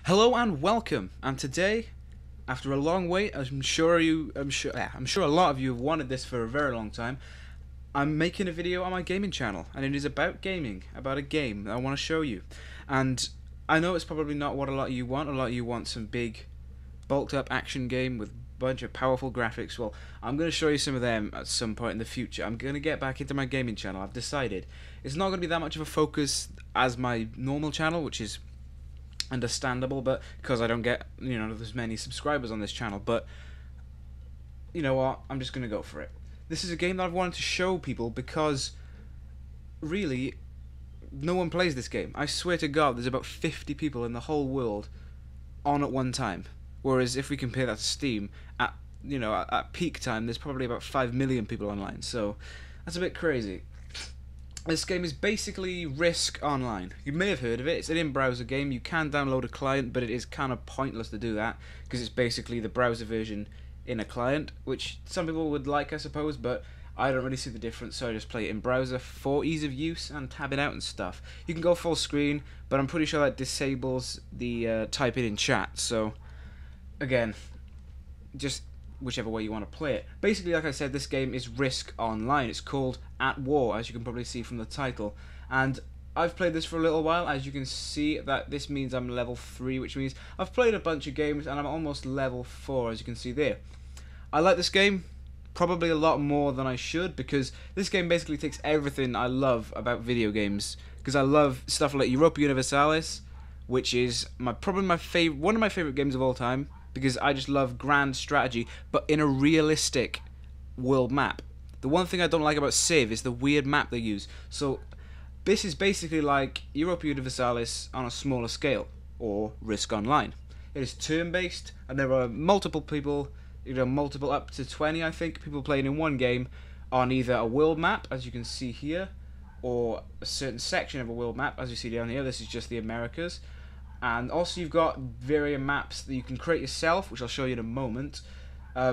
Hello and welcome. And today, after a long wait, I'm sure a lot of you have wanted this for a very long time. I'm making a video on my gaming channel, and it is about gaming, about a game that I want to show you. And I know it's probably not what a lot of you want. A lot of you want some big, bulked-up action game with a bunch of powerful graphics. Well, I'm going to show you some of them at some point in the future. I'm going to get back into my gaming channel. I've decided it's not going to be that much of a focus as my normal channel, which is understandable, but because I don't get, there's many subscribers on this channel. But you know what, I'm just gonna go for it. This is a game that I've wanted to show people because really no one plays this game. I swear to God, there's about 50 people in the whole world on at one time, whereas if we compare that to Steam, at peak time there's probably about 5 million people online, so that's a bit crazy. This game is basically Risk Online. You may have heard of it. It's an in-browser game. You can download a client, but it is kind of pointless to do that because it's basically the browser version in a client, which some people would like, I suppose, but I don't really see the difference, so I just play it in browser for ease of use and tab it out and stuff. You can go full screen, but I'm pretty sure that disables the typing in chat, so again, just whichever way you want to play it. Basically, like I said, this game is Risk Online. It's called atWar, as you can probably see from the title, and I've played this for a little while. As you can see, that this means I'm level 3, which means I've played a bunch of games and I'm almost level 4, as you can see there. I like this game probably a lot more than I should, because this game basically takes everything I love about video games, because I love stuff like Europa Universalis, which is one of my favorite games of all time, because I just love grand strategy, but in a realistic world map. The one thing I don't like about Civ is the weird map they use. So this is basically like Europa Universalis on a smaller scale, or Risk Online. It is turn-based, and there are multiple people, multiple up to 20, I think, people playing in one game on either a world map, as you can see here, or a certain section of a world map, as you see down here. This is just the Americas. And also you've got various maps that you can create yourself, which I'll show you in a moment,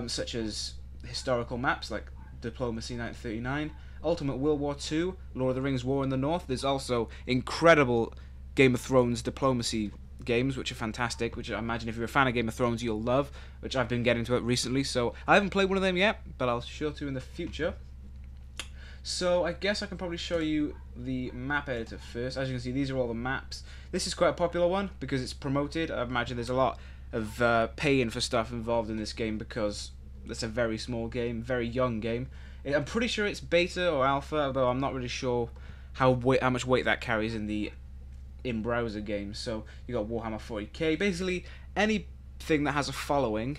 such as historical maps like Diplomacy 1939, Ultimate World War II, Lord of the Rings War in the North. There's also incredible Game of Thrones diplomacy games, which are fantastic, which I imagine if you're a fan of Game of Thrones you'll love, which I've been getting to it recently. So I haven't played one of them yet, but I'll sure to in the future. So I guess I can probably show you the map editor first. As you can see, these are all the maps. This is quite a popular one because it's promoted. I imagine there's a lot of paying for stuff involved in this game because it's a very small game, very young game. I'm pretty sure it's beta or alpha, although I'm not really sure how much weight that carries in the in-browser games. So you got Warhammer 40k. Basically, anything that has a following,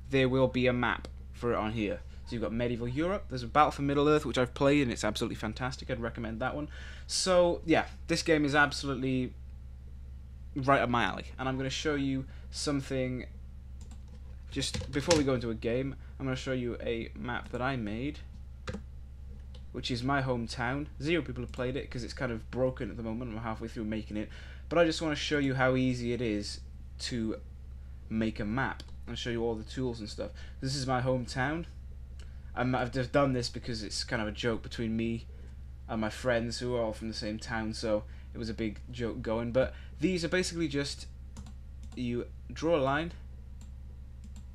there will be a map for it on here. So you've got Medieval Europe, there's a Battle for Middle-earth, which I've played, and it's absolutely fantastic. I'd recommend that one. So, yeah, this game is absolutely right up my alley. And I'm going to show you something, just before we go into a game, I'm going to show you a map that I made, which is my hometown. 0 people have played it, because it's kind of broken at the moment. I'm halfway through making it. But I just want to show you how easy it is to make a map, and show you all the tools and stuff. This is my hometown. I've just done this because it's kind of a joke between me and my friends who are all from the same town, so it was a big joke going. But these are basically just, you draw a line,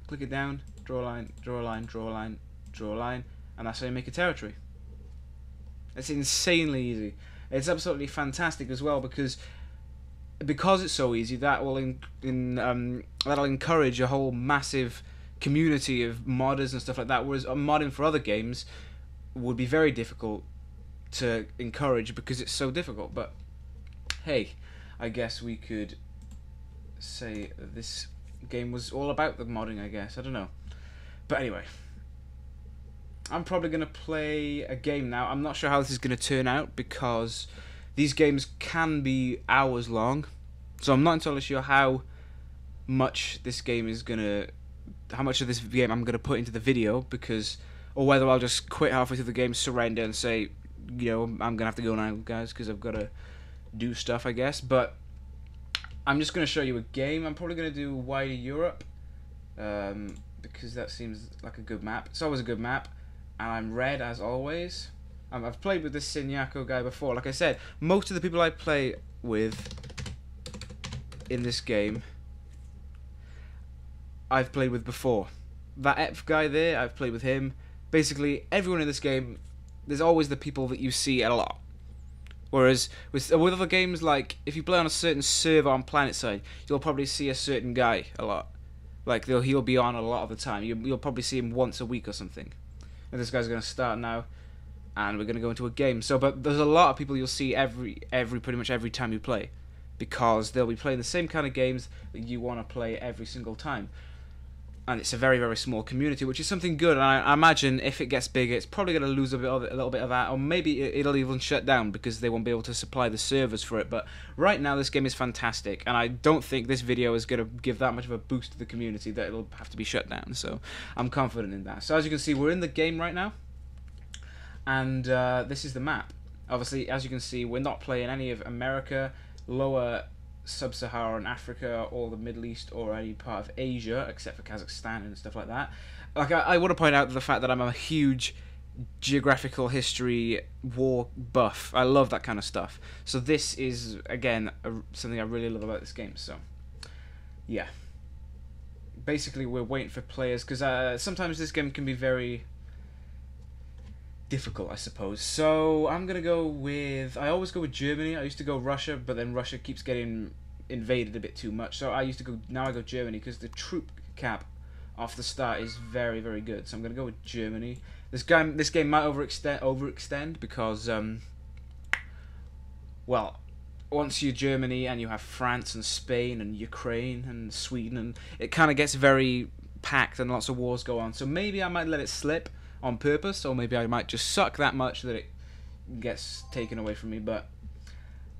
click it down, draw a line, draw a line, draw a line, draw a line, and that's how you make a territory. It's insanely easy. It's absolutely fantastic as well because it's so easy, that will that'll encourage a whole massive community of modders and stuff like that, whereas modding for other games would be very difficult to encourage because it's so difficult. But hey, I guess we could say that this game was all about the modding, I guess. I don't know. But anyway, I'm probably going to play a game now. I'm not sure how this is going to turn out because these games can be hours long, so I'm not entirely sure how much this game is going to, how much of this game I'm going to put into the video, or whether I'll just quit halfway through the game, surrender, and say, I'm going to have to go now, guys, because I've got to do stuff, I guess. But I'm just going to show you a game. I'm probably going to do Wider Europe, because that seems like a good map. It's always a good map, and I'm red, as always. I've played with this Sinyako guy before. Like I said, most of the people I play with in this game I've played with before. That Ep guy there, I've played with him. Basically, everyone in this game, there's always the people that you see a lot. Whereas with other games, like if you play on a certain server on PlanetSide, you'll probably see a certain guy a lot. Like he'll be on a lot of the time. You'll probably see him once a week or something. And this guy's going to start now, and we're going to go into a game. So, but there's a lot of people you'll see pretty much every time you play, because they'll be playing the same kind of games that you want to play every single time. And it's a very, very small community, which is something good. And I imagine if it gets bigger, it's probably going to lose a little bit of that, or maybe it'll even shut down because they won't be able to supply the servers for it. But right now, this game is fantastic, and I don't think this video is going to give that much of a boost to the community that it'll have to be shut down. So I'm confident in that. So as you can see, we're in the game right now, and this is the map. Obviously, as you can see, we're not playing any of America, lower Sub-Saharan Africa, or the Middle East, or any part of Asia, except for Kazakhstan and stuff like that. Like, I want to point out the fact that I'm a huge geographical history war buff. I love that kind of stuff. So this is, again, something I really love about this game. So, yeah. Basically, we're waiting for players, because sometimes this game can be very difficult, I suppose. So I'm gonna go with, I always go with Germany. I used to go Russia, but then Russia keeps getting invaded a bit too much. So now I go Germany, because the troop cap off the start is very, very good. So I'm gonna go with Germany. This game might overextend because well, once you're Germany and you have France and Spain and Ukraine and Sweden, and it kind of gets very packed and lots of wars go on. So maybe I might let it slip on purpose, or maybe I might just suck that much that it gets taken away from me. But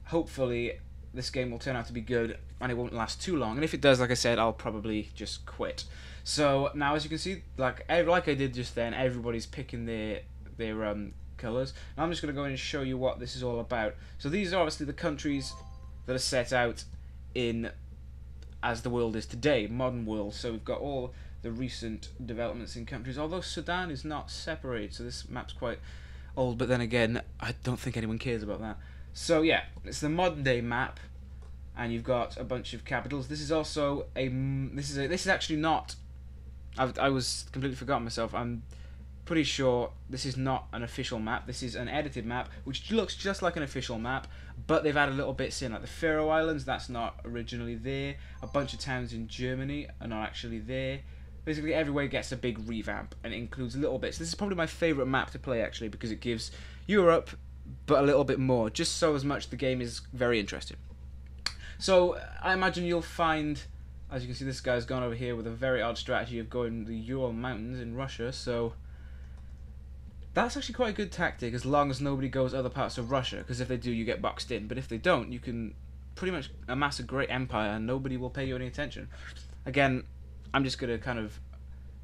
hopefully this game will turn out to be good and it won't last too long, and if it does, like I said, I'll probably just quit. So now, as you can see, like I did just then, everybody's picking their colours. Now I'm just going to go in and show you what this is all about. So these are obviously the countries that are set out in as the world is today, modern world. So we've got all the recent developments in countries, although Sudan is not separated, so this map's quite old, but then again, I don't think anyone cares about that. So yeah, it's the modern day map, and you've got a bunch of capitals. This is also this is actually not, I was completely forgotten myself. I'm pretty sure this is not an official map. This is an edited map, which looks just like an official map, but they've added little bits in, like the Faroe Islands, that's not originally there. A bunch of towns in Germany are not actually there. Basically, everywhere gets a big revamp, and it includes little bits. This is probably my favourite map to play, actually, because it gives Europe, but a little bit more, just so as much the game is very interesting. So, I imagine you'll find, as you can see, this guy's gone over here with a very odd strategy of going the Ural Mountains in Russia, so that's actually quite a good tactic, as long as nobody goes other parts of Russia, because if they do, you get boxed in. But if they don't, you can pretty much amass a great empire, and nobody will pay you any attention. Again, I'm just going to kind of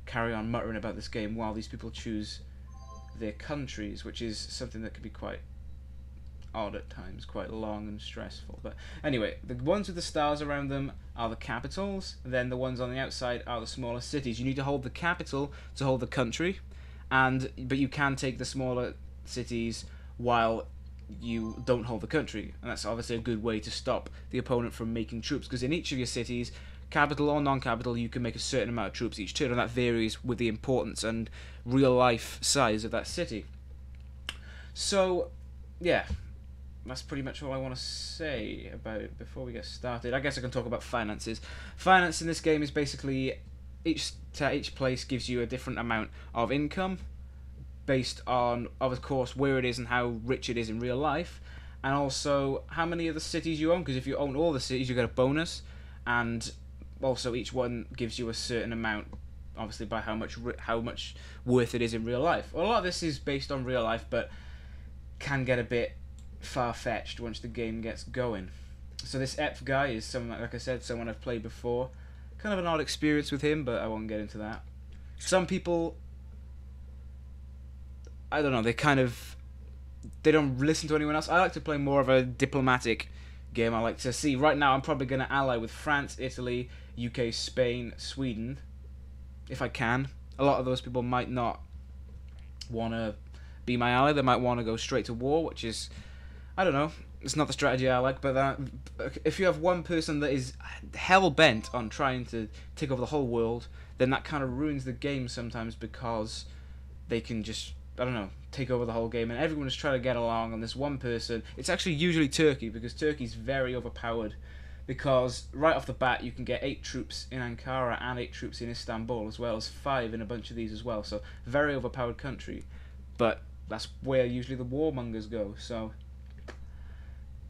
carry on muttering about this game while these people choose their countries, which is something that can be quite odd at times, quite long and stressful. But anyway, the ones with the stars around them are the capitals, then the ones on the outside are the smaller cities. You need to hold the capital to hold the country, but you can take the smaller cities while you don't hold the country, and that's obviously a good way to stop the opponent from making troops, because in each of your cities, capital or non-capital, you can make a certain amount of troops each turn, and that varies with the importance and real-life size of that city. So, yeah, that's pretty much all I want to say about it before we get started. I guess I can talk about finances. Finance in this game is basically each place gives you a different amount of income based on, of course, where it is and how rich it is in real life, and also how many of the cities you own, because if you own all the cities, you get a bonus, and also each one gives you a certain amount, obviously by how much worth it is in real life. Well, a lot of this is based on real life, but can get a bit far-fetched once the game gets going. So this Ep guy is someone, like I said, someone I've played before. Kind of an odd experience with him, but I won't get into that. Some people, I don't know, they don't listen to anyone else. I like to play more of a diplomatic game. I like to see, right now I'm probably going to ally with France, Italy, UK, Spain, Sweden, if I can. A lot of those people might not want to be my ally. They might want to go straight to war, which is I don't know. It's not the strategy I like, but if you have one person that is hell bent on trying to take over the whole world, then that kind of ruins the game sometimes, because they can just, I don't know, take over the whole game, and everyone is trying to get along, and this one person, it's actually usually Turkey, because Turkey's very overpowered, because right off the bat you can get 8 troops in Ankara and 8 troops in Istanbul, as well as 5 in a bunch of these as well, so very overpowered country, but that's where usually the warmongers go, so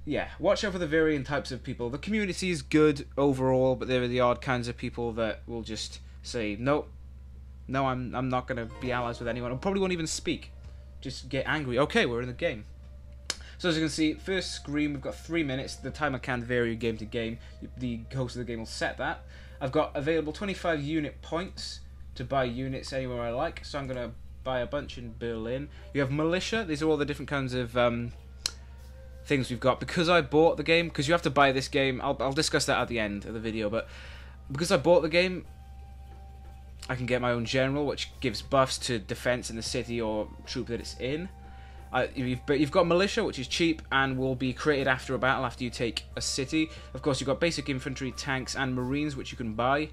yeah, watch out for the varying types of people. The community is good overall, but there are the odd kinds of people that will just say, nope, no, I'm not going to be allies with anyone. I probably won't even speak. Just get angry. Okay, we're in the game. So as you can see, first screen, we've got 3 minutes. The timer can vary game to game. The host of the game will set that. I've got available 25 unit points to buy units anywhere I like, so I'm going to buy a bunch in Berlin. You have militia. These are all the different kinds of things we've got. Because I bought the game, because you have to buy this game, I'll discuss that at the end of the video, but because I bought the game, I can get my own general, which gives buffs to defense in the city or troop that it's in. You've got militia, which is cheap and will be created after a battle, after you take a city. Of course, you've got basic infantry, tanks, and marines, which you can buy,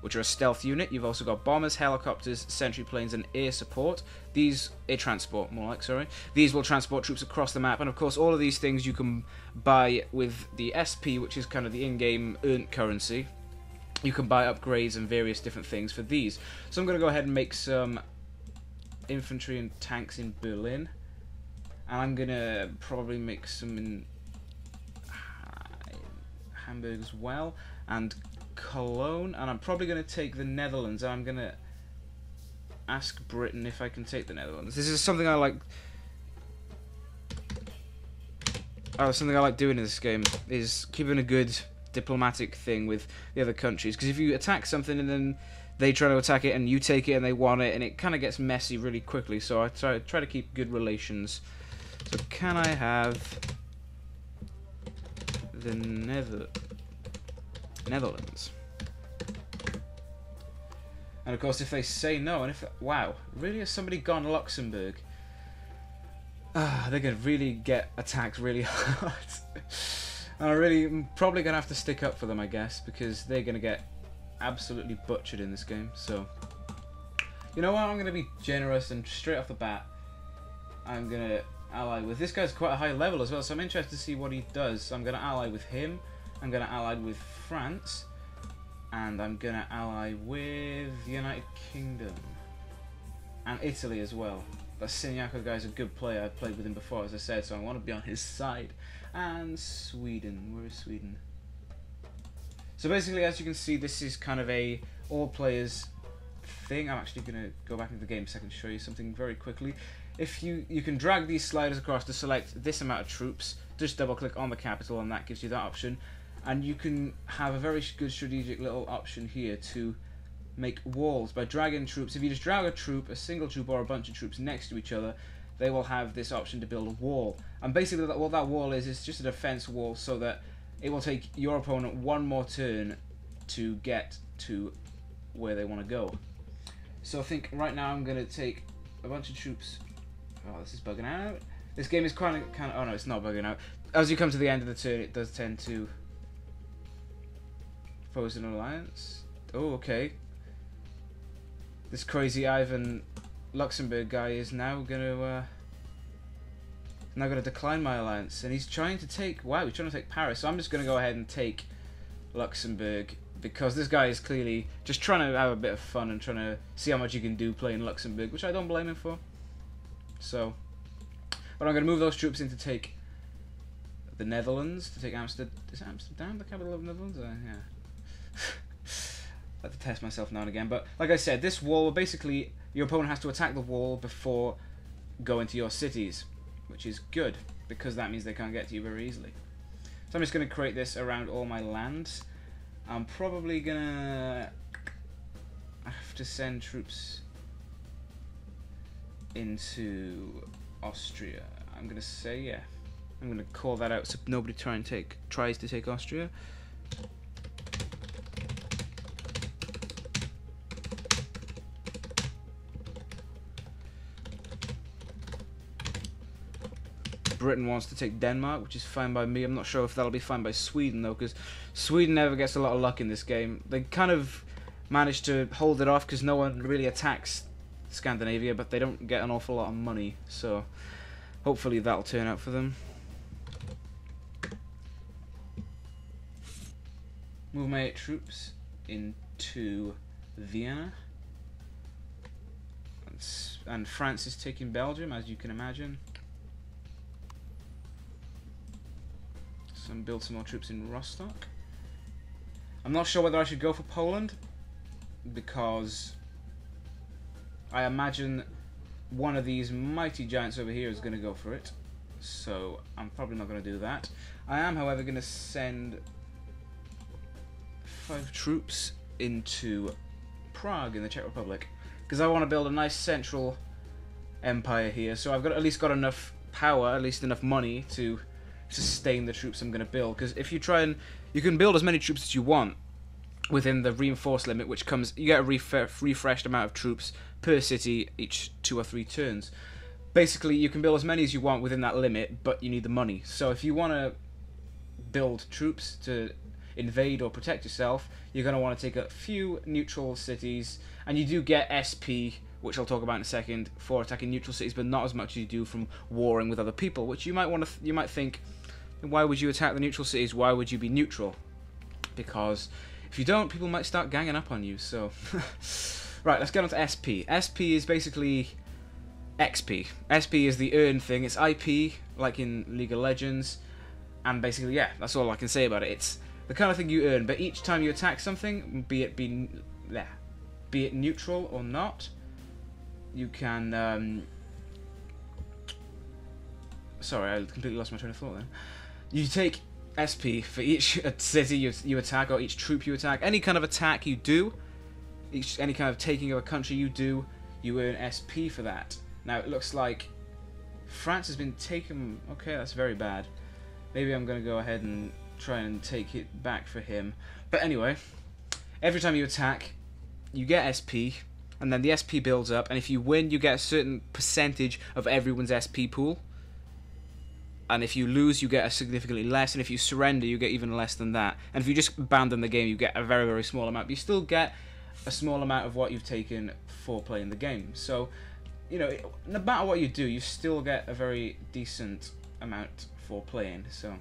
which are a stealth unit. You've also got bombers, helicopters, sentry planes, and air support. Air transport, more like, sorry. These will transport troops across the map, and of course, all of these things you can buy with the SP, which is kind of the in-game earned currency. You can buy upgrades and various different things for these. So I'm going to go ahead and make some infantry and tanks in Berlin. And I'm going to probably make some in Hamburg as well. And Cologne. And I'm probably going to take the Netherlands. I'm going to ask Britain if I can take the Netherlands. This is something I like. Something I like doing in this game is keeping a good diplomatic thing with the other countries, because if you attack something and then they try to attack it and you take it and they want it, and it kind of gets messy really quickly, so I try to keep good relations. So can I have the Netherlands? And of course if they say no, and if, wow, really, has somebody gone Luxembourg? They're going to really get attacked really hard. I'm probably going to have to stick up for them, I guess, because they're going to get absolutely butchered in this game. So, you know what, I'm going to be generous, and straight off the bat, I'm going to ally with... This guy's quite a high level as well, so I'm interested to see what he does. So I'm going to ally with him, I'm going to ally with France, and I'm going to ally with the United Kingdom. And Italy as well. That Siniaco guy's a good player. I've played with him before, as I said, so I want to be on his side. And Sweden. Where is Sweden? So basically, as you can see, this is kind of a all-players thing. I'm actually going to go back into the game so I can show you something very quickly. If you can drag these sliders across to select this amount of troops, just double-click on the capital, and that gives you that option. And you can have a very good strategic little option here to make walls by dragging troops. If you just drag a troop, a single troop or a bunch of troops next to each other, they will have this option to build a wall. And basically what that wall is just a defense wall, so that it will take your opponent one more turn to get to where they want to go. So I think right now I'm going to take a bunch of troops. Oh, this is bugging out. This game is kind of... Oh no, it's not bugging out. As you come to the end of the turn, it does tend to pose an alliance. Oh, okay. This crazy Ivan Luxembourg guy is now gonna decline my alliance, and he's trying to take... Wow, he's trying to take Paris. So I'm just gonna go ahead and take Luxembourg, because this guy is clearly just trying to have a bit of fun and trying to see how much he can do playing Luxembourg, which I don't blame him for. So, but I'm gonna move those troops in to take the Netherlands, to take Amsterdam. Is Amsterdam the capital of the Netherlands? Yeah. I have to test myself now and again, but like I said, this wall, basically your opponent has to attack the wall before going to your cities, which is good, because that means they can't get to you very easily. So I'm just going to create this around all my lands. I'm probably going to have to send troops into Austria. I'm going to say, yeah, I'm going to call that out so nobody tries to take Austria. Britain wants to take Denmark, which is fine by me. I'm not sure if that'll be fine by Sweden, though, because Sweden never gets a lot of luck in this game. They kind of manage to hold it off because no one really attacks Scandinavia, but they don't get an awful lot of money, so hopefully that'll turn out for them. Move my 8 troops into Vienna. And France is taking Belgium, as you can imagine. So build some more troops in Rostock. I'm not sure whether I should go for Poland, because I imagine one of these mighty giants over here is going to go for it. So I'm probably not going to do that. I am, however, going to send 5 troops into Prague in the Czech Republic, because I want to build a nice central empire here. So I've got at least got enough power, at least enough money to sustain the troops I'm going to build. Because if you try and you can build as many troops as you want within the reinforced limit, which comes, you get a refreshed amount of troops per city each 2 or 3 turns. Basically, you can build as many as you want within that limit, but you need the money. So if you want to build troops to invade or protect yourself, you're going to want to take a few neutral cities, and you do get SP, which I'll talk about in a second, for attacking neutral cities, but not as much as you do from warring with other people. Which you might want to, you might think, why would you attack the neutral cities? Why would you be neutral? Because if you don't, people might start ganging up on you. So, right, let's get on to SP. SP is basically XP. SP is the earn thing. It's IP, like in League of Legends, and basically, yeah, that's all I can say about it. It's the kind of thing you earn, but each time you attack something, be it neutral or not, you can. Sorry, I completely lost my train of thought then. You take SP for each city you attack, or each troop you attack. Any kind of attack you do, any kind of taking of a country you do, you earn SP for that. Now it looks like France has been taken. Okay, that's very bad. Maybe I'm going to go ahead and try and take it back for him. But anyway, every time you attack, you get SP, and then the SP builds up, and if you win, you get a certain percentage of everyone's SP pool. And if you lose, you get a significantly less, and if you surrender, you get even less than that. And if you just abandon the game, you get a very, very small amount. But you still get a small amount of what you've taken for playing the game. So, you know, no matter what you do, you still get a very decent amount for playing. So,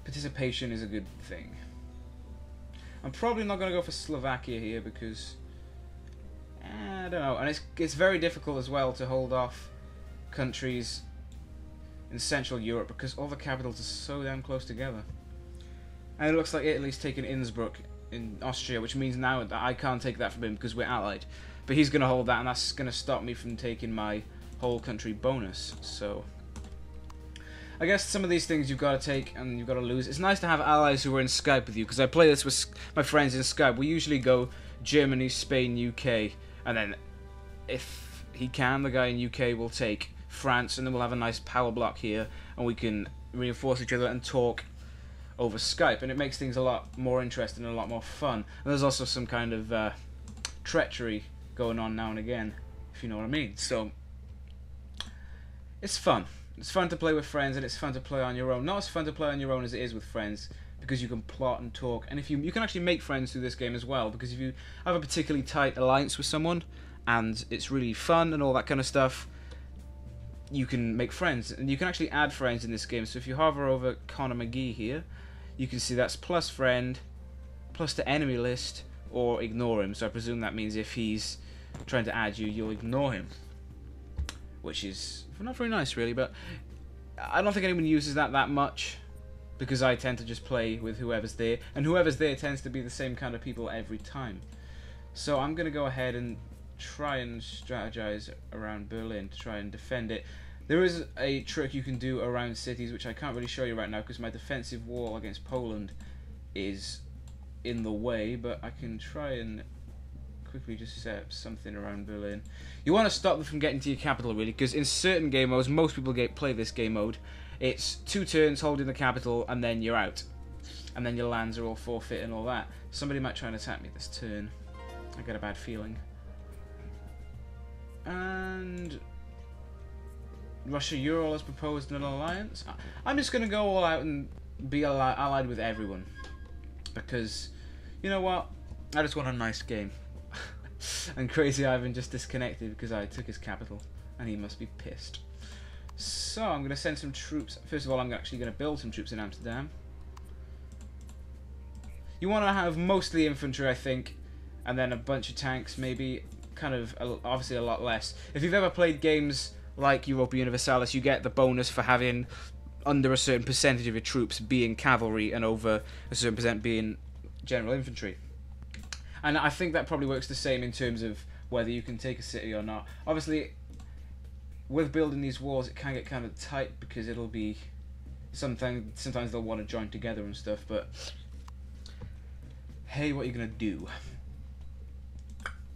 participation is a good thing. I'm probably not going to go for Slovakia here because I don't know, and it's very difficult as well to hold off countries in Central Europe because all the capitals are so damn close together. And it looks like Italy's taken Innsbruck in Austria, which means now that I can't take that from him because we're allied. But he's going to hold that, and that's going to stop me from taking my whole country bonus. So I guess some of these things you've got to take and you've got to lose. It's nice to have allies who are in Skype with you, because I play this with my friends in Skype. We usually go Germany, Spain, UK, and then if he can, the guy in UK will take France, and then we'll have a nice power block here, and we can reinforce each other and talk over Skype, and it makes things a lot more interesting and a lot more fun. And there's also some kind of treachery going on now and again, if you know what I mean. So it's fun. It's fun to play with friends, and it's fun to play on your own. Not as fun to play on your own as it is with friends, because you can plot and talk, and if you can actually make friends through this game as well, because if you have a particularly tight alliance with someone and it's really fun and all that kind of stuff, you can make friends, and you can actually add friends in this game. So if you hover over Connor McGee here, you can see that's plus friend, plus the enemy list, or ignore him. So I presume that means if he's trying to add you, you'll ignore him, which is not very nice really, but I don't think anyone uses that much, because I tend to just play with whoever's there, and whoever's there tends to be the same kind of people every time. So I'm going to go ahead and try and strategize around Berlin to try and defend it. There is a trick you can do around cities, which I can't really show you right now because my defensive wall against Poland is in the way, but I can try and quickly just set up something around Berlin. You want to stop them from getting to your capital, really, because in certain game modes, most people play this game mode, it's 2 turns holding the capital and then you're out, and then your lands are all forfeit and all that. Somebody might try and attack me this turn. I get a bad feeling. And Russia-Ural has proposed an alliance. I'm just gonna go all out and be allied with everyone, because you know what? I just want a nice game. And Crazy Ivan just disconnected because I took his capital, and he must be pissed. So I'm gonna send some troops. First of all, I'm actually gonna build some troops in Amsterdam. You want to have mostly infantry, I think, and then a bunch of tanks, maybe. Kind of, obviously a lot less. If you've ever played games like Europa Universalis, you get the bonus for having under a certain percentage of your troops being cavalry and over a certain percent being general infantry. And I think that probably works the same in terms of whether you can take a city or not. Obviously, with building these walls, it can get kind of tight because it'll be sometimes they'll want to join together and stuff. But hey, what are you gonna do?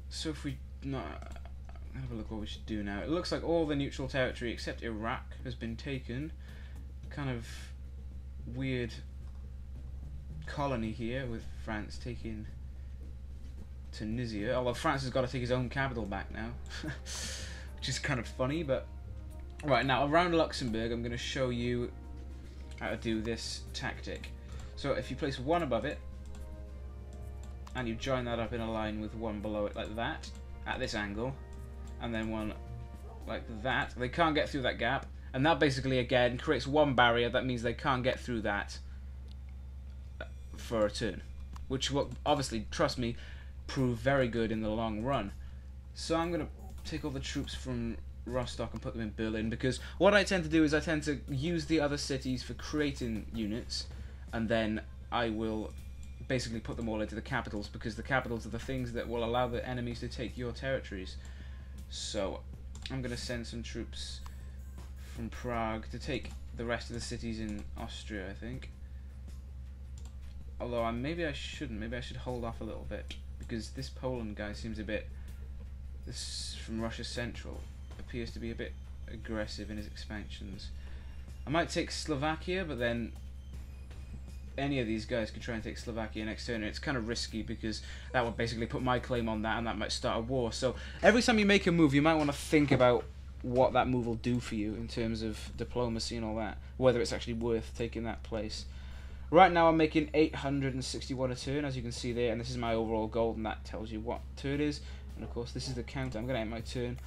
So if we have a look what we should do now. It looks like all the neutral territory except Iraq has been taken. Kind of weird colony here with France taking Tunisia. Although France has got to take his own capital back now, which is kind of funny. But right now around Luxembourg, I'm going to show you how to do this tactic. So if you place one above it and you join that up in a line with one below it like that at this angle, and then one like that, they can't get through that gap, and that basically again creates one barrier. That means they can't get through that for a turn, which will obviously, trust me, prove very good in the long run. So I'm going to take all the troops from Rostock and put them in Berlin, because what I tend to do is I tend to use the other cities for creating units, and then I will basically put them all into the capitals, because the capitals are the things that will allow the enemies to take your territories. So I'm going to send some troops from Prague to take the rest of the cities in Austria, I think. Although maybe I shouldn't. Maybe I should hold off a little bit, because this Poland guy seems a bit... This from Russia Central appears to be a bit aggressive in his expansions. I might take Slovakia, but then any of these guys could try and take Slovakia next turn, and it's kind of risky because that would basically put my claim on that, and that might start a war. So every time you make a move, you might want to think about what that move will do for you in terms of diplomacy and all that, whether it's actually worth taking that place. Right now I'm making 861 a turn, as you can see there, and this is my overall goal, and that tells you what turn it is. And of course this is the counter. I'm going to end my turn.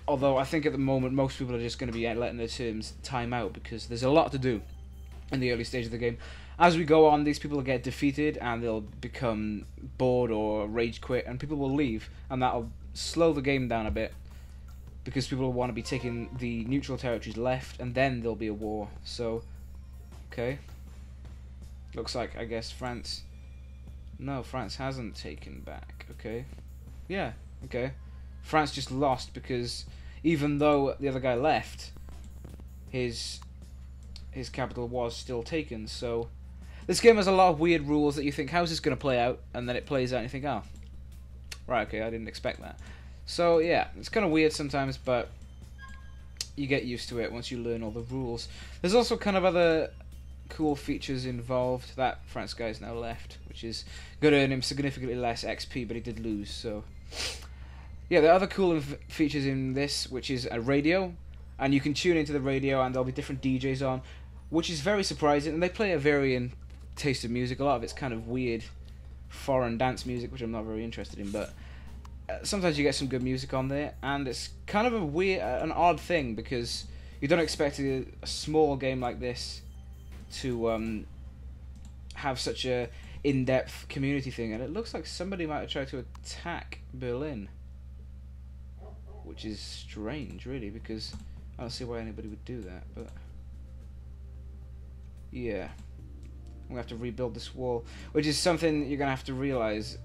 Although I think at the moment most people are just going to be letting their turns time out, because there's a lot to do in the early stage of the game. As we go on, these people will get defeated and they'll become bored or rage quit, and people will leave, and that'll slow the game down a bit, because people will want to be taking the neutral territories left, and then there'll be a war. So, okay. Looks like, I guess, France... No, France hasn't taken back. Okay. Yeah, okay. France just lost because even though the other guy left, his capital was still taken. So this game has a lot of weird rules that you think, how's this going to play out? And then it plays out and you think, oh, right, okay, I didn't expect that. So yeah, it's kind of weird sometimes, but you get used to it once you learn all the rules. There's also kind of other cool features involved. That France guy's now left, which is going to earn him significantly less XP, but he did lose, so... Yeah, there are other cool features in this, which is a radio, and you can tune into the radio and there'll be different DJs on, which is very surprising, and they play a varying taste of music. A lot of it's kind of weird foreign dance music, which I'm not very interested in, but sometimes you get some good music on there, and it's kind of a weird, an odd thing, because you don't expect a small game like this to have such a in-depth community thing, and it looks like somebody might have tried to attack Berlin, which is strange, really, because I don't see why anybody would do that, but yeah, I'm gonna have to rebuild this wall, which is something you're gonna have to realize,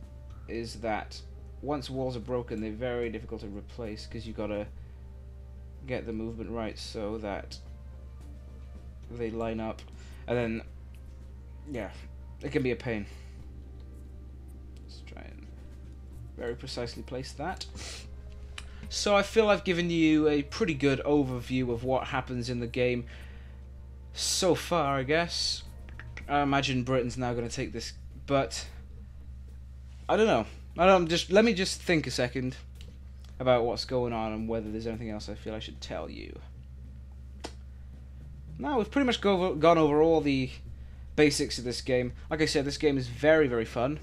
is that once walls are broken, they're very difficult to replace, because you've got to get the movement right so that they line up, and then yeah, it can be a pain. Let's try and very precisely place that. So I feel I've given you a pretty good overview of what happens in the game so far, I guess. I imagine Britain's now going to take this, but I don't know. Let me just think a second about what's going on and whether there's anything else I feel I should tell you. Now we've pretty much gone over all the basics of this game. Like I said, this game is very, very fun.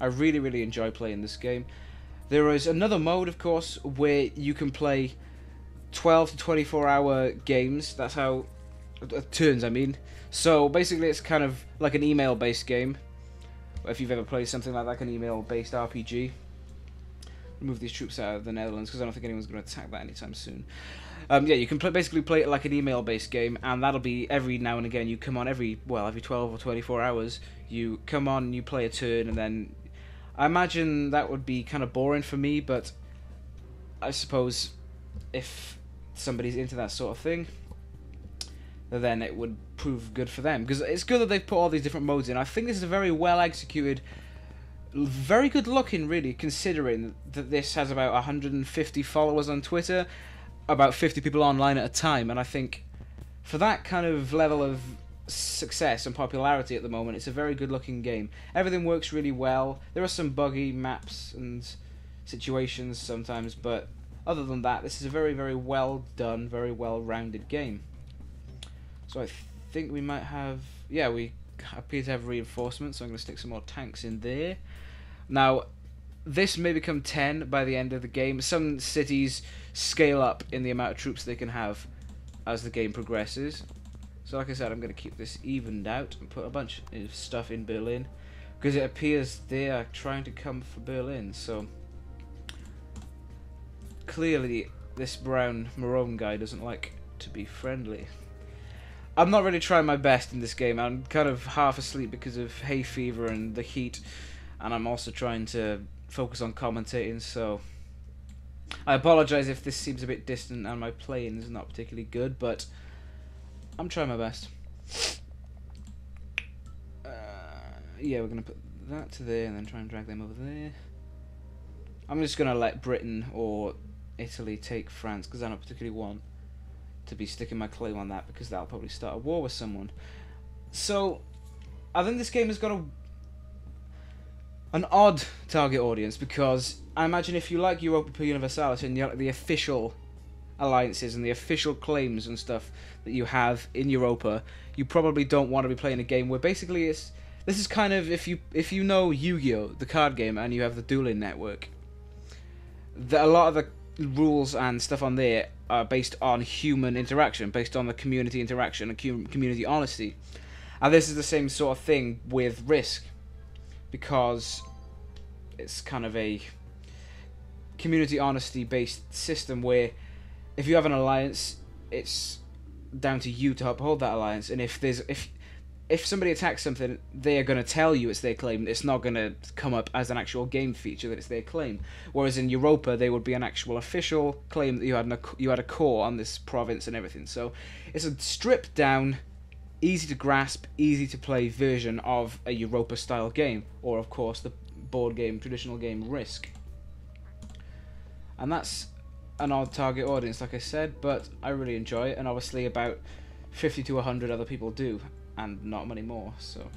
I really, really enjoy playing this game. There is another mode, of course, where you can play 12 to 24 hour games. That's how... turns, I mean. So, basically, it's kind of like an email-based game. If you've ever played something like an email-based RPG. Remove these troops out of the Netherlands, because I don't think anyone's going to attack that anytime soon. Yeah, you can basically play it like an email-based game, and that'll be every now and again. You come on every 12 or 24 hours. You come on, you play a turn, and then... I imagine that would be kind of boring for me, but I suppose if somebody's into that sort of thing, then it would prove good for them. Because it's good that they've put all these different modes in. I think this is a very well executed, very good looking, really, considering that this has about 150 followers on Twitter, about 50 people online at a time, and I think for that kind of level of success and popularity at the moment, it's a very good looking game. Everything works really well. There are some buggy maps and situations sometimes, but other than that, this is a very, very well done, very well rounded game. So I think we might have... yeah, we appear to have reinforcements, so I'm going to stick some more tanks in there. Now, this may become 10 by the end of the game. Some cities scale up in the amount of troops they can have as the game progresses. So like I said, I'm going to keep this evened out and put a bunch of stuff in Berlin, because it appears they are trying to come for Berlin. So clearly this brown maroon guy doesn't like to be friendly. I'm not really trying my best in this game. I'm kind of half asleep because of hay fever and the heat, and I'm also trying to focus on commentating, so I apologise if this seems a bit distant and my playing is not particularly good, but I'm trying my best. Yeah, we're going to put that to there and then try and drag them over there. I'm just going to let Britain or Italy take France, because I don't particularly want to be sticking my claim on that, because that'll probably start a war with someone. So, I think this game has got an odd target audience, because I imagine if you like Europa Universalis and you like the official alliances and the official claims and stuff that you have in Europa, you probably don't want to be playing a game where basically this is kind of, if you know Yu-Gi-Oh, the card game, and you have the dueling network, a lot of the rules and stuff on there are based on human interaction, based on the community interaction and community honesty. And this is the same sort of thing with Risk, because it's kind of a community honesty based system where if you have an alliance, it's down to you to uphold that alliance, and if somebody attacks something, they are going to tell you it's their claim. It's not going to come up as an actual game feature that it's their claim. Whereas in Europa, they would be an actual official claim that you had a core on this province and everything. So it's a stripped down, easy to grasp, easy to play version of a Europa style game, or of course the board game, traditional game Risk. And that's an odd target audience, like I said, but I really enjoy it, and obviously about 50 to 100 other people do, and not many more, so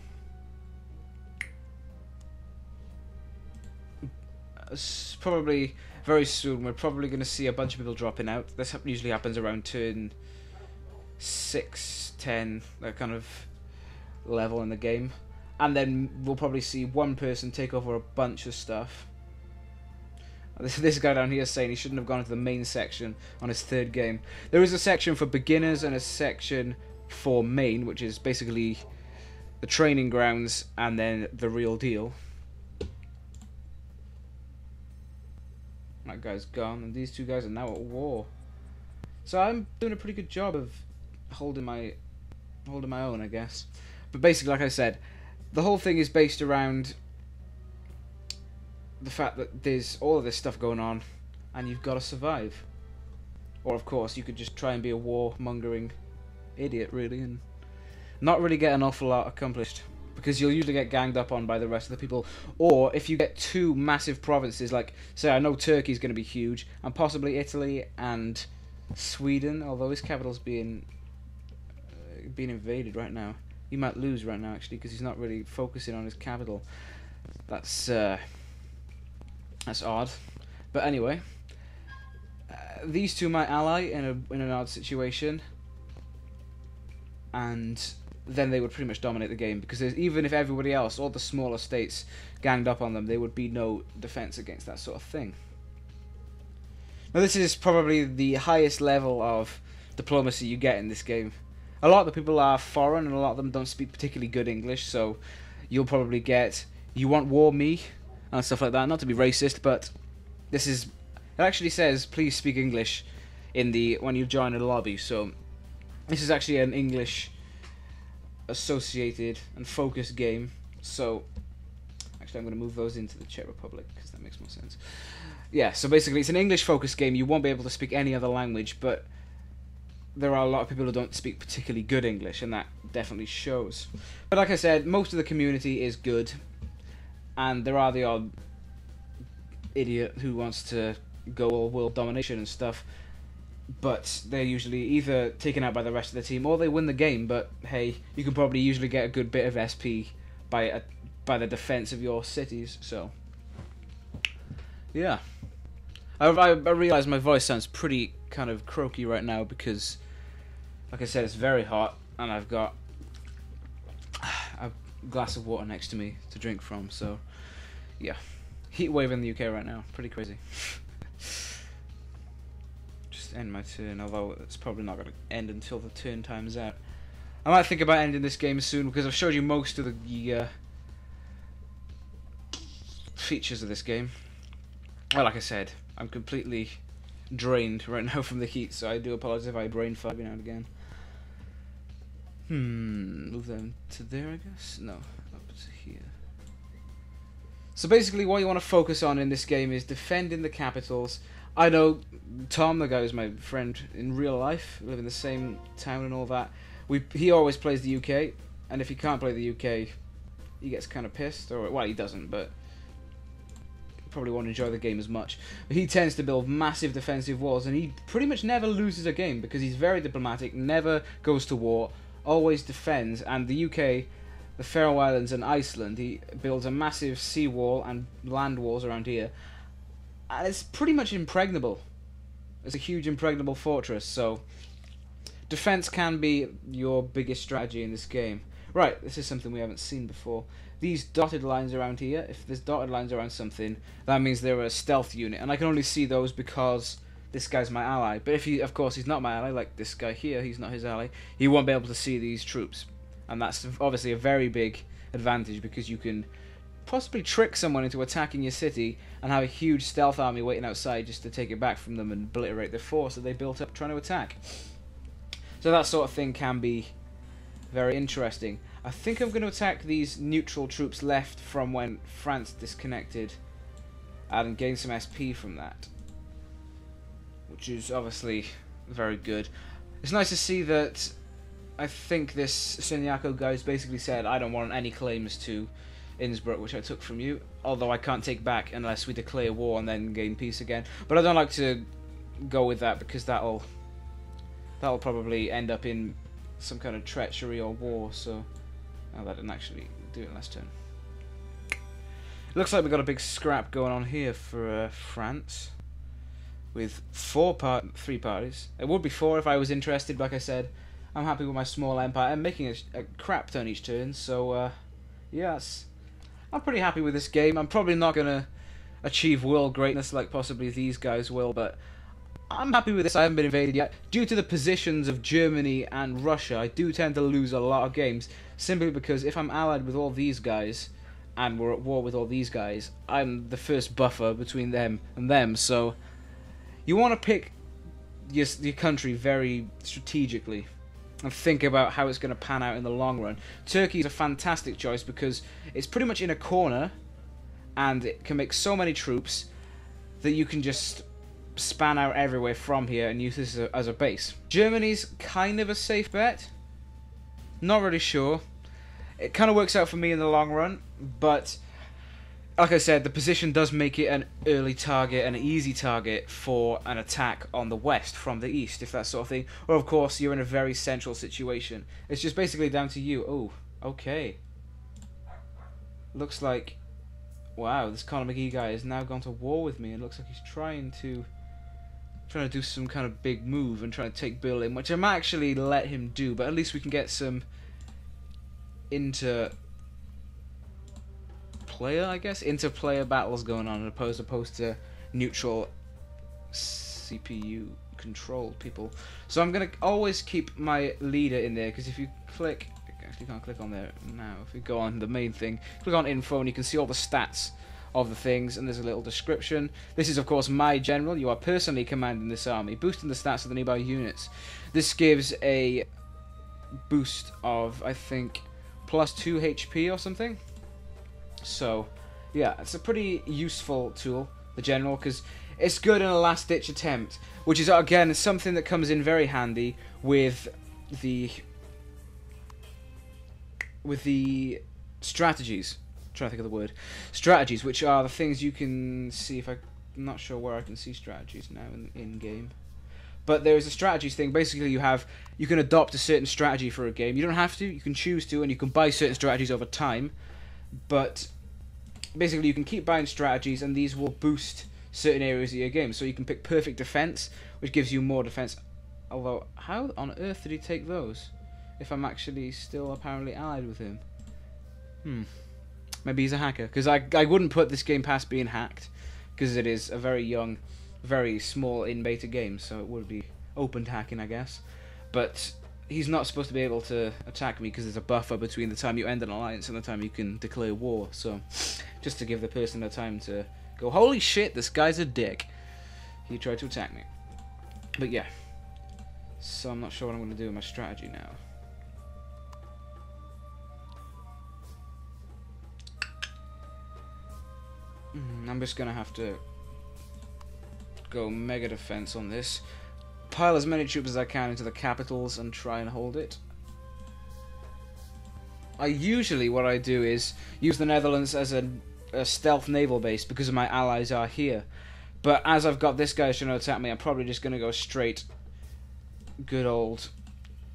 probably very soon we're probably going to see a bunch of people dropping out. This usually happens around turn 6, 10, that kind of level in the game, and then we'll probably see one person take over a bunch of stuff. This guy down here is saying he shouldn't have gone into the main section on his third game. There is a section for beginners and a section for main, which is basically the training grounds and then the real deal. That guy's gone, and these two guys are now at war. So I'm doing a pretty good job of holding my own, I guess. But basically, like I said, the whole thing is based around the fact that there's all of this stuff going on, and you've got to survive. Or, of course, you could just try and be a warmongering idiot, really, and not really get an awful lot accomplished, because you'll usually get ganged up on by the rest of the people. Or if you get two massive provinces, like, say, I know Turkey's going to be huge, and possibly Italy and Sweden, although his capital's being invaded right now. He might lose right now, actually, because he's not really focusing on his capital. That's odd. But anyway, these two might ally in an odd situation. and then they would pretty much dominate the game, because even if everybody else, all the smaller states, ganged up on them, there would be no defense against that sort of thing. Now this is probably the highest level of diplomacy you get in this game. A lot of the people are foreign, and a lot of them don't speak particularly good English, so you'll probably get, "You want war, me?" and stuff like that. Not to be racist, but this is, it actually says, "Please speak English" in the, when you join a lobby, so this is actually an English associated and focused game. So actually I'm going to move those into the Czech Republic because that makes more sense. Yeah, so basically it's an English focused game. You won't be able to speak any other language, but there are a lot of people who don't speak particularly good English, and that definitely shows. But like I said, most of the community is good, and there are the odd idiot who wants to go all world domination and stuff, but they're usually either taken out by the rest of the team or they win the game. But hey, you can probably usually get a good bit of SP by the defense of your cities. So yeah, I realize my voice sounds pretty kind of croaky right now because, like I said, it's very hot and I've got a glass of water next to me to drink from. So yeah, heat wave in the UK right now, pretty crazy. End my turn, although it's probably not going to end until the turn time's out. I might think about ending this game soon because I've showed you most of the features of this game. Well, like I said, I'm completely drained right now from the heat, so I do apologize if I brain fart every now and again. Move them to there, I guess? No, up to here. So basically what you want to focus on in this game is defending the capitals. I know Tom, the guy who's my friend in real life, live in the same town and all that. He always plays the UK, and if he can't play the UK, he gets kind of pissed. Or well, he doesn't, but probably won't enjoy the game as much. But he tends to build massive defensive walls, and he pretty much never loses a game because he's very diplomatic, never goes to war, always defends. And the UK, the Faroe Islands, and Iceland, he builds a massive sea wall and land walls around here. And it's pretty much impregnable. It's a huge impregnable fortress, so defense can be your biggest strategy in this game. Right, this is something we haven't seen before. These dotted lines around here, if there's dotted lines around something, that means they're a stealth unit, and I can only see those because this guy's my ally. But if of course he's not my ally, like this guy here, he's not his ally, he won't be able to see these troops. And that's obviously a very big advantage because you can possibly trick someone into attacking your city and have a huge stealth army waiting outside just to take it back from them and obliterate the force that they built up trying to attack. So that sort of thing can be very interesting. I think I'm going to attack these neutral troops left from when France disconnected and gain some SP from that, which is obviously very good. It's nice to see that I think this Sunyako guy's basically said, I don't want any claims to Innsbruck, which I took from you, although I can't take back unless we declare war and then gain peace again. But I don't like to go with that because that'll probably end up in some kind of treachery or war. So that didn't actually do it last turn. Looks like we've got a big scrap going on here for France with three parties. It would be four if I was interested. Like I said, I'm happy with my small empire. I'm making a crap ton each turn, so yes. I'm pretty happy with this game. I'm probably not going to achieve world greatness like possibly these guys will, but I'm happy with this. I haven't been invaded yet. Due to the positions of Germany and Russia, I do tend to lose a lot of games, simply because if I'm allied with all these guys, and we're at war with all these guys, I'm the first buffer between them and them, so you want to pick your country very strategically and think about how it's going to pan out in the long run. Turkey is a fantastic choice because it's pretty much in a corner and it can make so many troops that you can just span out everywhere from here and use this as a base. Germany's kind of a safe bet. Not really sure. It kind of works out for me in the long run, but like I said, the position does make it an early target, an easy target for an attack on the west from the east, if that sort of thing. Or of course, you're in a very central situation. It's just basically down to you. Oh, okay. Looks like, wow, this Conor McGee guy has now gone to war with me. It looks like he's trying to trying to do some kind of big move and trying to take Berlin, which I might actually let him do, but at least we can get some interplayer, I guess, interplayer battles going on, as opposed to neutral CPU controlled people. So I'm gonna always keep my leader in there, because if you click, actually can't click on there now. If we go on the main thing, click on info, and you can see all the stats of the things, and there's a little description. This is of course my general. You are personally commanding this army, boosting the stats of the nearby units. This gives a boost of, I think, plus 2 HP or something. So yeah, it's a pretty useful tool, the general, because it's good in a last-ditch attempt, which is again something that comes in very handy with the strategies. I'm trying to think of the word. Strategies, which are the things you can see. I'm not sure where I can see strategies now in game. But there is a strategies thing. Basically, you can adopt a certain strategy for a game. You don't have to. You can choose to, and you can buy certain strategies over time. But basically, you can keep buying strategies, and these will boost certain areas of your game. So you can pick perfect defense, which gives you more defense. Although, how on earth did he take those? If I'm actually still apparently allied with him. Maybe he's a hacker, because I wouldn't put this game past being hacked, because it is a very young, very small in-beta game, so it would be open to hacking, I guess. But he's not supposed to be able to attack me, because there's a buffer between the time you end an alliance and the time you can declare war, so just to give the person the time to go, holy shit, this guy's a dick. He tried to attack me. But yeah, so I'm not sure what I'm going to do with my strategy now. I'm just going to have to go mega defense on this. Pile as many troops as I can into the capitals and try and hold it. Usually what I do is use the Netherlands as a stealth naval base because my allies are here. But as I've got this guy trying to attack me, I'm probably just going to go straight good old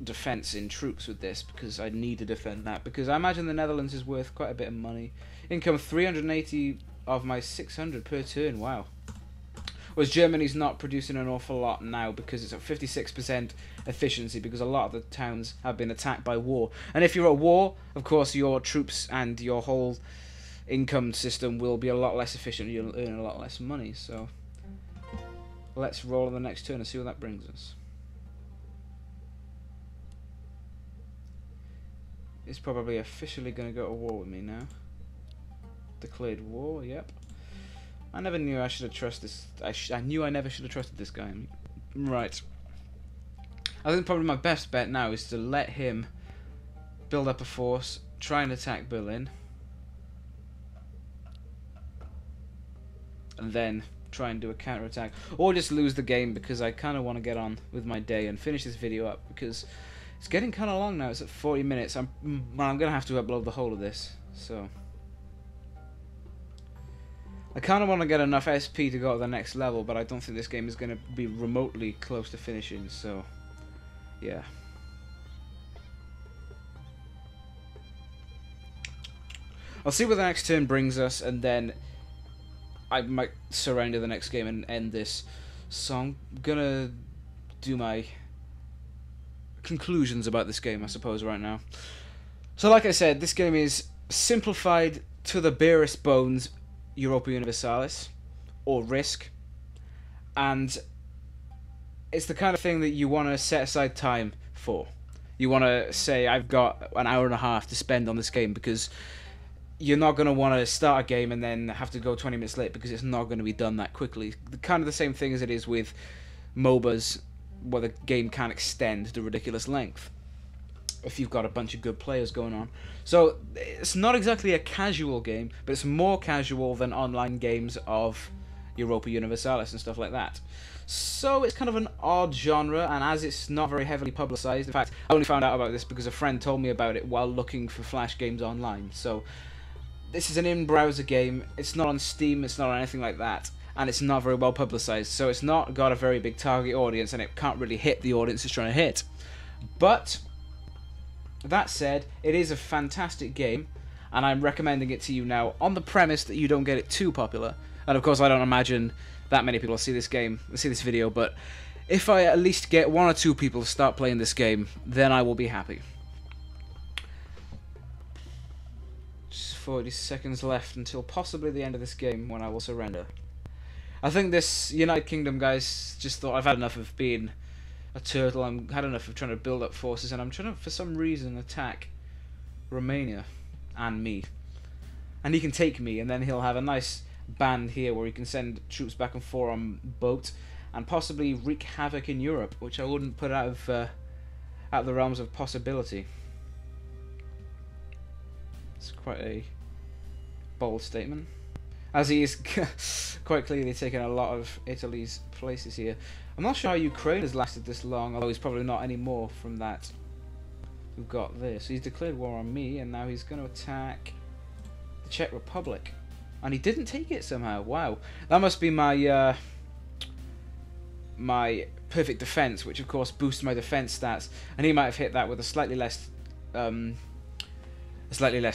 defense in troops with this, because I need to defend that, because I imagine the Netherlands is worth quite a bit of money. Income 380 of my 600 per turn, wow. Whereas Germany's not producing an awful lot now, because it's at 56% efficiency, because a lot of the towns have been attacked by war. And if you're at war, of course your troops and your whole income system will be a lot less efficient, you'll earn a lot less money. So let's roll on the next turn and see what that brings us. It's probably officially going to go to war with me now. Declared war, yep. I never knew I should have trusted this. I knew I never should have trusted this guy. Right. I think probably my best bet now is to let him build up a force, try and attack Berlin, and then try and do a counter-attack, or just lose the game, because I kind of want to get on with my day and finish this video up, because it's getting kind of long now. It's at 40 minutes. I'm going to have to upload the whole of this, so I kind of want to get enough SP to go to the next level, but I don't think this game is going to be remotely close to finishing, so yeah. I'll see what the next turn brings us, and then I might surrender the next game and end this. So I'm going to do my conclusions about this game, I suppose, right now. So like I said, this game is simplified to the barest bones Europa Universalis, or Risk, and it's the kind of thing that you want to set aside time for. You want to say, I've got an hour and a half to spend on this game, because you're not going to want to start a game and then have to go 20 minutes late, because it's not going to be done that quickly. Kind of the same thing as it is with MOBAs, where the game can extend to ridiculous length if you've got a bunch of good players going on. So it's not exactly a casual game, but it's more casual than online games of Europa Universalis and stuff like that. So it's kind of an odd genre, and as it's not very heavily publicized, in fact, I only found out about this because a friend told me about it while looking for Flash games online. So this is an in-browser game. It's not on Steam, it's not on anything like that, and it's not very well publicized, so it's not got a very big target audience, and it can't really hit the audience it's trying to hit. But that said, it is a fantastic game, and I'm recommending it to you now on the premise that you don't get it too popular. And of course, I don't imagine that many people will see this video, but if I at least get 1 or 2 people to start playing this game, then I will be happy. Just 40 seconds left until possibly the end of this game, when I will surrender. I think this United Kingdom guys just thought, I've had enough of being a turtle, I've had enough of trying to build up forces, and I'm trying to, for some reason, attack Romania and me. And he can take me, and then he'll have a nice band here where he can send troops back and forth on boat, and possibly wreak havoc in Europe, which I wouldn't put out of the realms of possibility. It's quite a bold statement, as he is quite clearly taking a lot of Italy's places here. I'm not sure how Ukraine has lasted this long, although he's probably not anymore from that. We've got this. He's declared war on me, and now he's going to attack the Czech Republic. And he didn't take it somehow. Wow. That must be my my perfect defense, which of course boosts my defense stats. And he might have hit that with a slightly less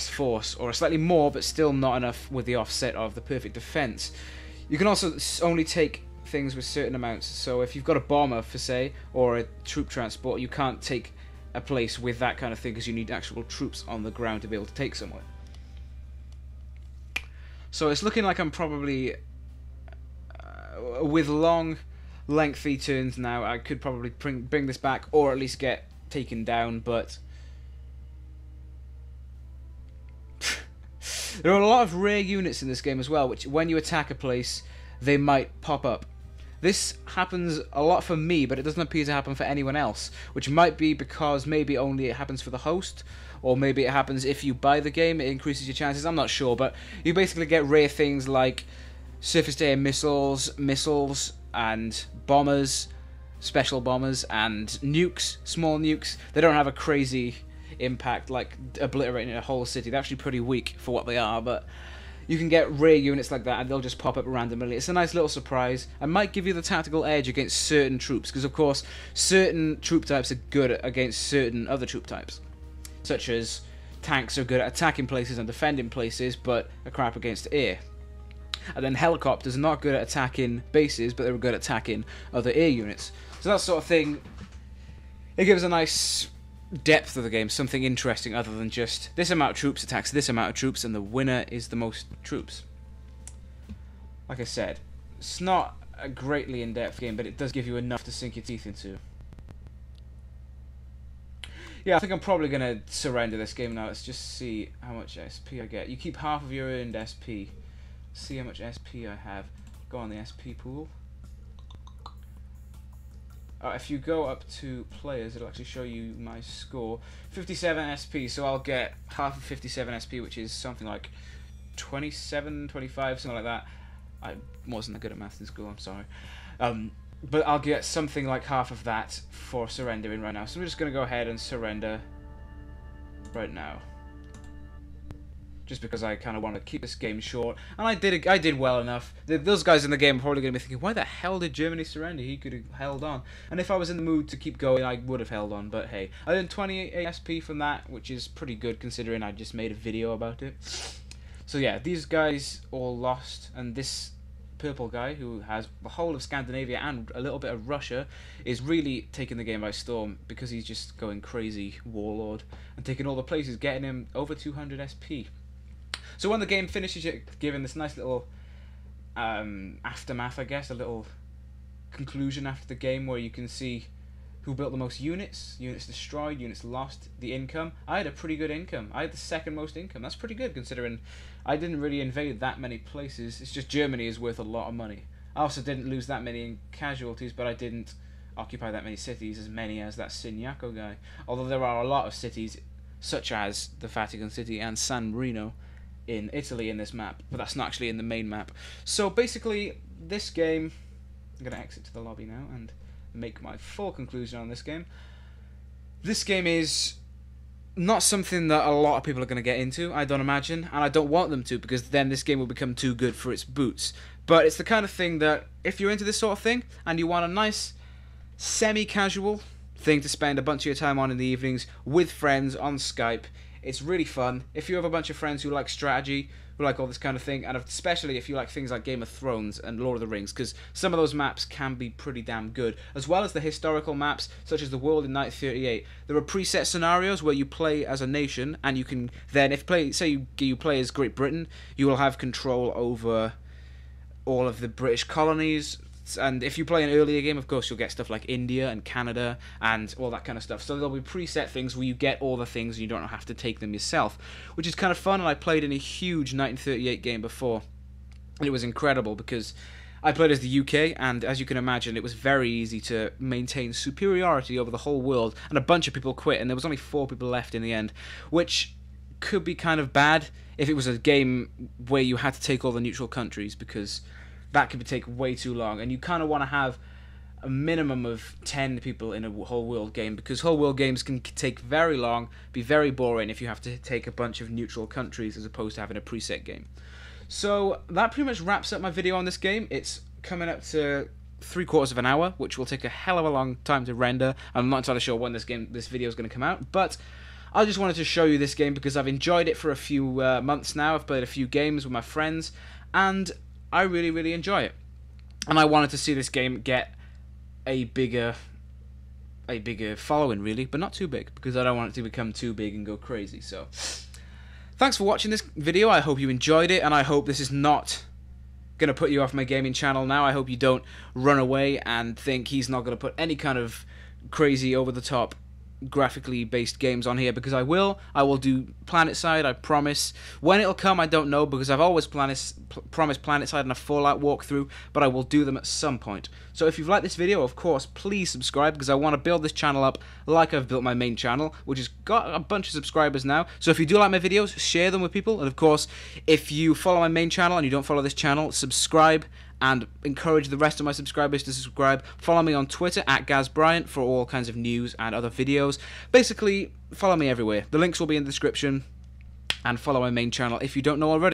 force, or a slightly more, but still not enough with the offset of the perfect defense. You can also only take things with certain amounts. So if you've got a bomber, for say, or a troop transport, you can't take a place with that kind of thing because you need actual troops on the ground to be able to take somewhere. So it's looking like I'm probably, with long, lengthy turns now, I could probably bring this back, or at least get taken down, but there are a lot of rare units in this game as well, which when you attack a place, they might pop up. This happens a lot for me, but it doesn't appear to happen for anyone else, which might be because maybe only it happens for the host, or maybe it happens if you buy the game, it increases your chances, I'm not sure, but you basically get rare things like surface-to-air missiles, and bombers, special bombers, and nukes, small nukes. They don't have a crazy impact, like obliterating a whole city. They're actually pretty weak for what they are, but you can get rare units like that, and they'll just pop up randomly. It's a nice little surprise. I might give you the tactical edge against certain troops, because of course, certain troop types are good against certain other troop types. Such as tanks are good at attacking places and defending places, but are crap against air. And then helicopters are not good at attacking bases, but they're good at attacking other air units. So that sort of thing, it gives a nice depth of the game, something interesting other than just this amount of troops attacks this amount of troops and the winner is the most troops. Like I said, it's not a greatly in-depth game, but it does give you enough to sink your teeth into. Yeah, I think I'm probably going to surrender this game now. Let's just see how much SP I get. You keep half of your earned SP. See how much SP I have. Go on the SP pool. If you go up to players, it'll actually show you my score. 57 SP, so I'll get half of 57 SP, which is something like 27, 25, something like that. I wasn't good at maths in school, I'm sorry. But I'll get something like half of that for surrendering right now. So I'm just going to go ahead and surrender right now. Just because I kind of want to keep this game short. And I did well enough. Those guys in the game are probably going to be thinking, why the hell did Germany surrender? He could have held on. And if I was in the mood to keep going, I would have held on. But hey, I earned 28 SP from that, which is pretty good considering I just made a video about it. So yeah, these guys all lost. And this purple guy, who has the whole of Scandinavia and a little bit of Russia, is really taking the game by storm because he's just going crazy warlord and taking all the places, getting him over 200 SP. So when the game finishes, you're given this nice little aftermath, I guess, a little conclusion after the game where you can see who built the most units, units destroyed, units lost, the income. I had a pretty good income. I had the second most income. That's pretty good considering I didn't really invade that many places. It's just Germany is worth a lot of money. I also didn't lose that many in casualties, but I didn't occupy that many cities, as many as that Signaco guy. Although there are a lot of cities, such as the Vatican City and San Marino, in Italy in this map, but that's not actually in the main map. So basically, this game, I'm going to exit to the lobby now and make my full conclusion on this game. This game is not something that a lot of people are going to get into, I don't imagine, and I don't want them to, because then this game will become too good for its boots. But it's the kind of thing that, if you're into this sort of thing, and you want a nice, semi-casual thing to spend a bunch of your time on in the evenings with friends on Skype, It's really fun. If you have a bunch of friends who like strategy, who like all this kind of thing, and especially if you like things like Game of Thrones and Lord of the Rings, because some of those maps can be pretty damn good, as well as the historical maps, such as the world in 1938. There are preset scenarios where you play as a nation, and you can then, say you play as Great Britain, you will have control over all of the British colonies. And if you play an earlier game, of course, you'll get stuff like India and Canada and all that kind of stuff. So there'll be preset things where you get all the things and you don't have to take them yourself, which is kind of fun. And I played in a huge 1938 game before, and it was incredible because I played as the UK, and as you can imagine, it was very easy to maintain superiority over the whole world, and a bunch of people quit, and there was only 4 people left in the end, which could be kind of bad if it was a game where you had to take all the neutral countries, because that could take way too long, and you kind of want to have a minimum of 10 people in a whole world game, because whole world games can take very long, be very boring if you have to take a bunch of neutral countries as opposed to having a preset game. So that pretty much wraps up my video on this game. It's coming up to 3/4 of an hour, which will take a hell of a long time to render. I'm not entirely sure when this video is going to come out, but I just wanted to show you this game because I've enjoyed it for a few months now. I've played a few games with my friends, and I really, really enjoy it. And I wanted to see this game get a bigger following, really, but not too big, because I don't want it to become too big and go crazy. So thanks for watching this video. I hope you enjoyed it, and I hope this is not going to put you off my gaming channel now. I hope you don't run away and think he's not going to put any kind of crazy over-the-top graphically based games on here, because I will do PlanetSide, I promise. When it'll come, I don't know, because I've always promised PlanetSide and a Fallout walkthrough, but I will do them at some point. So if you've liked this video, of course, please subscribe, because I want to build this channel up like I've built my main channel, which has got a bunch of subscribers now. So if you do like my videos, share them with people, and of course, if you follow my main channel and you don't follow this channel, subscribe and encourage the rest of my subscribers to subscribe. Follow me on Twitter at GazzBryant for all kinds of news and other videos. Basically, follow me everywhere. The links will be in the description, and follow my main channel if you don't know already.